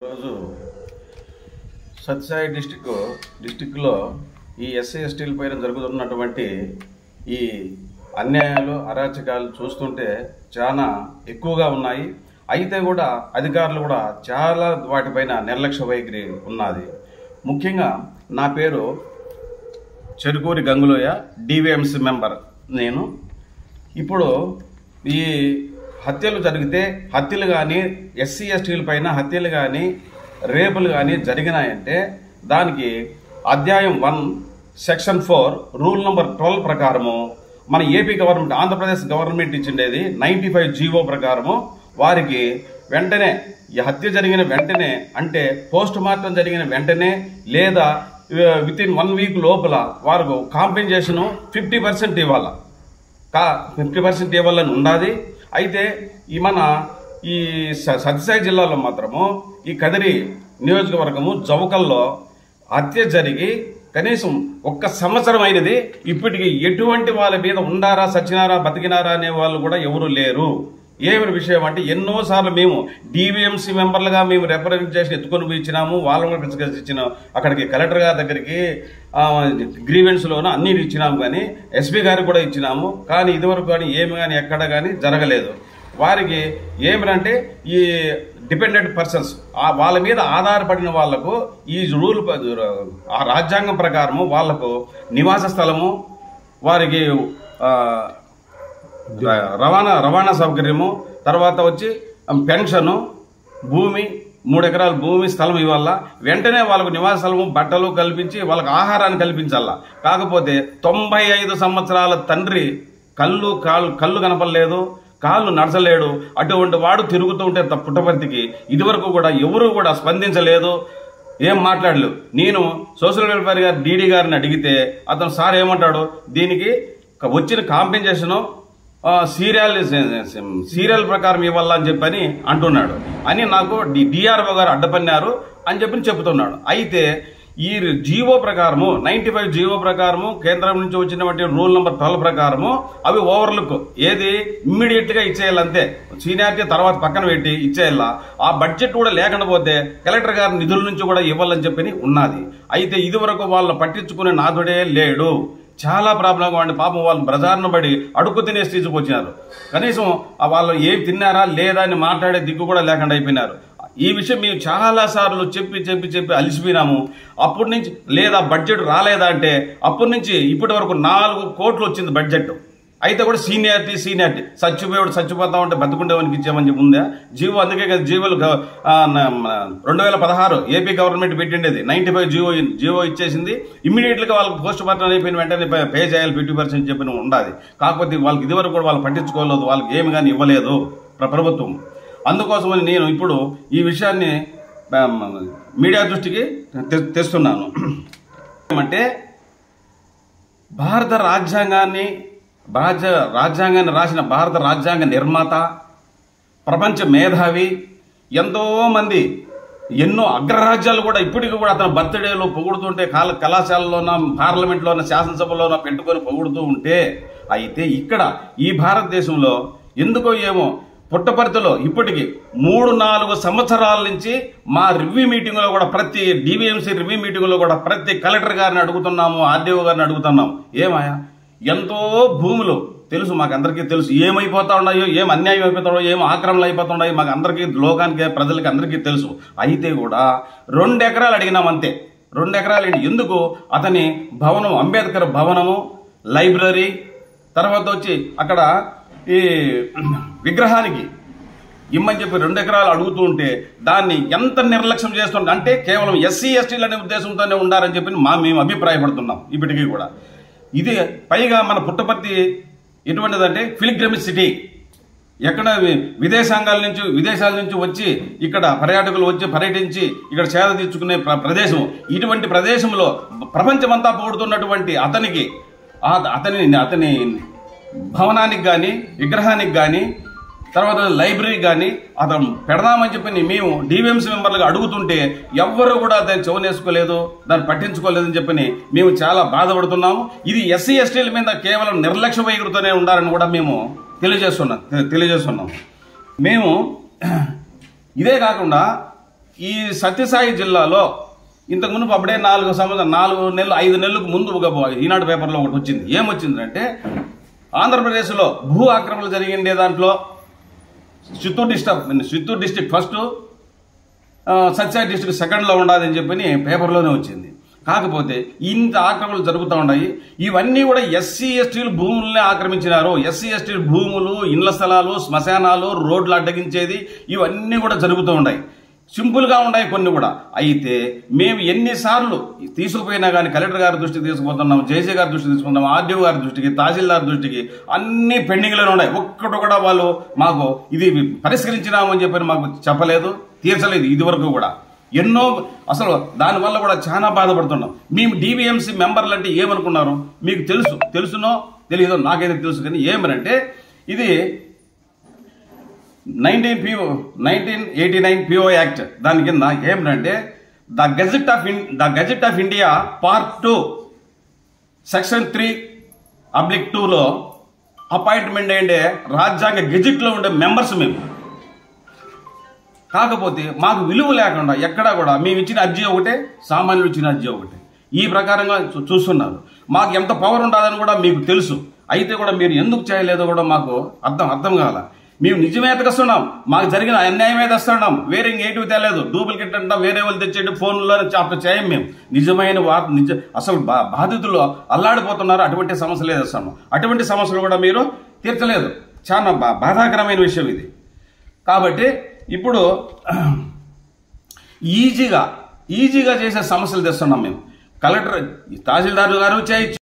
ఈరోజు సత్యసాయి డిస్టిక్లో ఈ ఎస్సీ ఎస్టీల పైన జరుగుతున్నటువంటి ఈ అన్యాయాలు అరాచకాలు చూస్తుంటే చాలా ఎక్కువగా ఉన్నాయి. అయితే కూడా అధికారులు కూడా చాలా వాటిపైన నిర్లక్ష్య వైఖరి ఉన్నది. ముఖ్యంగా నా పేరు చెరుకూరి గంగులోయ, డివిఎంసీ మెంబర్ నేను. ఇప్పుడు ఈ హత్యలు జరిగితే హత్యలు కానీ ఎస్సీ ఎస్టీల పైన హత్యలు కానీ రేపులు కానీ జరిగినాయంటే దానికి అధ్యాయం 1 సెక్షన్ 4 రూల్ నెంబర్ 12 ప్రకారము మన AP government, Andhra Pradesh government ఇచ్చిండేది 95 GO ప్రకారము వారికి వెంటనే ఈ హత్య జరిగిన వెంటనే, అంటే పోస్ట్ మార్టం జరిగిన వెంటనే లేదా వితిన్ 1 వీక్ లోపల వారికి కాంపెన్సేషన్ 50% ఇవ్వాలి. 50% ఇవ్వాలని ఉన్నది. అయితే ఈ సత్యసాయి జిల్లాలో మాత్రము ఈ కదిరి నియోజకవర్గము జవకల్లో హత్య జరిగి కనీసం 1 సంవత్సరం అయినది. ఇప్పటికి ఎటువంటి వాళ్ళ మీద ఉండారా, సచ్చినారా, బతికినారా అనే వాళ్ళు కూడా ఎవరు లేరు. ఏమి విషయం అంటే ఎన్నోసార్లు మేము డివిఎంసీ మెంబర్లుగా మేము రిప్రజెంటేషన్ ఎత్తుకొని పోయి ఇచ్చినాము. వాళ్ళని ఇచ్చిన అక్కడికి కలెక్టర్ గారి దగ్గరికి గ్రీవెన్స్లోనూ అన్నీ ఇచ్చినాము, కానీ ఎస్పీ గారికి కూడా ఇచ్చినాము. కానీ ఇదివరకు కానీ ఏమి కానీ ఎక్కడ కానీ జరగలేదు. వారికి ఏమిటంటే ఈ డిపెండెంట్ పర్సన్స్ వాళ్ళ మీద ఆధారపడిన వాళ్లకు ఈ రూల్ రాజ్యాంగం ప్రకారము వాళ్లకు నివాస స్థలము, వారికి రవాణా సౌకర్యము, తర్వాత వచ్చి పెన్షను, భూమి 3 ఎకరాల భూమి స్థలం ఇవ్వాల. వెంటనే వాళ్ళకు నివాస స్థలము, బట్టలు కల్పించి వాళ్ళకు ఆహారాన్ని కల్పించాల. కాకపోతే 95 సంవత్సరాల తండ్రి కళ్ళు కనపడలేదు, కాళ్ళు నడచలేడు. అటువంటి వాడు తిరుగుతూ ఉంటే పుట్టపర్తికి ఇదివరకు కూడా ఎవరు కూడా స్పందించలేదు, ఏం మాట్లాడలేదు. నేను సోషల్ వెల్ఫేర్ గారు డీడీ గారిని అడిగితే అతను సార్ ఏమంటాడు, దీనికి వచ్చిన కాంపెన్సేషను సీరియల్ ప్రకారం ఇవ్వాలని చెప్పని అంటున్నాడు అని నాకు డిఆర్ఓ గారు అడ్డపన్నారు అని చెప్పి చెబుతున్నాడు. అయితే ఈ జీవో ప్రకారము 95 జీవో ప్రకారము కేంద్రం నుంచి వచ్చినటువంటి రూల్ నెంబర్ 12 ప్రకారము అవి ఓవర్లుక్ ఏది ఇమ్మీడియట్ గా ఇచ్చేయాలంతే. సీనియారిటీ తర్వాత పక్కన పెట్టి ఇచ్చేయాల. ఆ బడ్జెట్ కూడా లేకుండా పోతే కలెక్టర్ గారి నిధుల నుంచి కూడా ఇవ్వాలని చెప్పని ఉన్నది. అయితే ఇదివరకు వాళ్ళు పట్టించుకునే నాదుడే లేడు. చాలా ప్రాబ్లంగా ఉండి పాపం వాళ్ళు ప్రజారణ పడి అడుక్కు తినే స్థితికి వచ్చినారు. కనీసం వాళ్ళు ఏం తిన్నారా లేదా అని మాట్లాడే దిక్కు కూడా లేకుండా అయిపోయినారు. ఈ విషయం మేము చాలా సార్లు చెప్పి అలిసిపోయినాము. అప్పటి నుంచి లేదా బడ్జెట్ రాలేదా అంటే అప్పటి నుంచి ఇప్పటి వరకు 4 కోట్లు వచ్చింది బడ్జెట్. అయితే కూడా సీనియారిటీ చచ్చిపోతా ఉంటే బతుకుండేవానికి ఇచ్చామని చెప్పి ఉందా జీవో. అందుకే కదా జీవోలు 2016 ఏపీ గవర్నమెంట్ పెట్టిండేది 95 జీవో ఇచ్చేసింది. ఇమ్మీడియట్ గా వాళ్ళకి పోస్ట్ మార్టం అయిపోయిన వెంటనే పే చేయాలి 50% చెప్పిన ఉండాలి. కాకపోతే వాళ్ళకి ఇదివరకు కూడా వాళ్ళు పట్టించుకోలేదు, వాళ్ళకి ఏమి కానీ ఇవ్వలేదు ప్రభుత్వం. అందుకోసమని నేను ఇప్పుడు ఈ విషయాన్ని మీడియా దృష్టికి తెస్తున్నాను. ఏమంటే భారత రాజ్యాంగాన్ని రాసిన భారత రాజ్యాంగ నిర్మాత, ప్రపంచ మేధావి, ఎంతో మంది ఎన్నో అగ్రరాజ్యాలు కూడా ఇప్పటికీ కూడా అతని బర్త్డేలో పొగుడుతుంటే కళాశాలలోన, పార్లమెంట్లోన, శాసనసభలోన పెట్టుకొని పొగుడుతూ ఉంటే, అయితే ఇక్కడ ఈ భారతదేశంలో ఎందుకో ఏమో పుట్టపర్తిలో ఇప్పటికి 3-4 సంవత్సరాల నుంచి మా రివ్యూ మీటింగ్లో కూడా ప్రతి డివిఎంసీ రివ్యూ మీటింగ్లో కూడా ప్రతి కలెక్టర్ గారిని అడుగుతున్నాము, ఆర్డీఓ గారిని అడుగుతున్నాము. ఏమాయా ఎంతో భూములు తెలుసు, మాకు అందరికీ తెలుసు ఏమైపోతా ఉన్నాయో, ఏం అన్యాయం అయిపోతాడో, ఏం ఆక్రమణలు అయిపోతున్నాయో మాకు అందరికీ, లోకానికి, ప్రజలకి అందరికీ తెలుసు. అయితే కూడా 2 ఎకరాలు అడిగినామంతే. 2 ఎకరాలు ఎందుకు? అతని భవనం, అంబేద్కర్ భవనము, లైబ్రరీ, తర్వాత వచ్చి అక్కడ ఈ విగ్రహానికి ఇమ్మని చెప్పి 2 ఎకరాలు అడుగుతూ ఉంటే దాన్ని ఎంత నిర్లక్ష్యం చేస్తుంటే, అంటే కేవలం ఎస్సీ ఎస్టీలు అనే ఉద్దేశంతోనే ఉండాలని చెప్పి మేము అభిప్రాయపడుతున్నాం ఇప్పటికీ కూడా. ఇది పైగా మన పుట్టపర్తి ఎటువంటిదంటే పిల్గ్రిమేజ్ సిటీ. ఎక్కడ విదేశాల నుంచి వచ్చి ఇక్కడ పర్యాటకులు వచ్చి పర్యటించి ఇక్కడ సేద తీర్చుకునే ప్రదేశం. ఇటువంటి ప్రదేశంలో ప్రపంచమంతా పొగుడుతున్నటువంటి అతని భవనానికి కానీ, విగ్రహానికి కానీ, తర్వాత లైబ్రరీ కానీ అతను పెడదామని చెప్పి మేము డివిఎంసీ మెంబర్లుగా అడుగుతుంటే ఎవ్వరూ కూడా దాన్ని చెవునేసుకోలేదు, దాన్ని పట్టించుకోలేదని చెప్పని మేము చాలా బాధపడుతున్నాము. ఇది ఎస్సీ ఎస్టీల మీద కేవలం నిర్లక్ష్య వైఖరితోనే ఉండాలని కూడా మేము తెలియజేస్తున్నాం. మేము ఇదే కాకుండా ఈ సత్యసాయి జిల్లాలో ఇంతకుముందు అప్పుడే 4 నెలలు 5 నెలలకు ముందు ఒక ఈనాడు పేపర్లో ఒకటి వచ్చింది. ఏమొచ్చిందంటే ఆంధ్రప్రదేశ్లో భూ ఆక్రమణలు జరిగిండే దాంట్లో Chittoor district first, Satyasai district సెకండ్లో ఉండాలని చెప్పని పేపర్లోనే వచ్చింది. కాకపోతే ఇంత ఆక్రమణలు జరుగుతూ ఉన్నాయి. ఇవన్నీ కూడా ఎస్సీ ఎస్టీలు భూములనే ఆక్రమించినారు. ఎస్సీ ఎస్టీలు భూములు, ఇండ్ల స్థలాలు, శ్మశానాలు, రోడ్లు అడ్డగించేది ఇవన్నీ కూడా జరుగుతూ ఉన్నాయి. సింపుల్గా ఉన్నాయి కొన్ని కూడా. అయితే మేము ఎన్నిసార్లు తీసుకుపోయినా కానీ కలెక్టర్ గారి దృష్టికి తీసుకుపోతున్నాం, జేసీ గారి దృష్టికి తీసుకుంటాం, ఆర్డీఓ గారి దృష్టికి, తహసీల్దార్ దృష్టికి, అన్ని పెండింగ్లోనే ఉన్నాయి. ఒక్కటి కూడా వాళ్ళు మాకు ఇది పరిష్కరించినామని చెప్పని మాకు చెప్పలేదు, తీర్చలేదు ఇదివరకు కూడా. ఎన్నో అసలు దానివల్ల కూడా చాలా బాధపడుతున్నాం. మేము డిబిఎంసీ మెంబర్లు అంటే ఏమనుకున్నారు మీకు తెలుసునో తెలియదో నాకైతే తెలుసు. కానీ ఏమనంటే ఇది 1989 PO యాక్ట్ దాని కింద ఏమిటంటే the Gazette of India part 2 section 3/2లో అపాయింట్మెంట్ అయ్యే రాజ్యాంగ గెజెట్లో ఉండే మెంబర్స్ మేము. కాకపోతే మాకు విలువ లేకుండా ఎక్కడా కూడా మేము ఇచ్చిన అర్జీ ఒకటే, సామాన్యులు ఇచ్చిన అర్జీ ఒకటే, ఈ ప్రకారంగా చూస్తున్నారు. మాకు ఎంత పవర్ ఉంటుందని కూడా మీకు తెలుసు. అయితే కూడా మీరు ఎందుకు చేయలేదో కూడా మాకు అర్థం కాల. మేము నిజమే తెస్తున్నాం, మాకు జరిగిన అన్యాయమే తెస్తున్నాం, వేరే ఇంకేటివి తెలియదు. డూప్లికేట్ అంటాం, వేరే వాళ్ళు తెచ్చేటి ఫోన్లో చేయం. మేము నిజమైన అసలు బాధితులు అల్లాడిపోతున్నారు. అటువంటి సమస్యలే తెస్తాము. అటువంటి సమస్యలు కూడా మీరు తీర్చలేదు. చాలా బాధాకరమైన విషయం ఇది. కాబట్టి ఇప్పుడు ఈజీగా చేసే సమస్యలు తెస్తున్నాం మేము. కలెక్టర్, తహసీల్దార్ గారు చేయొచ్చు,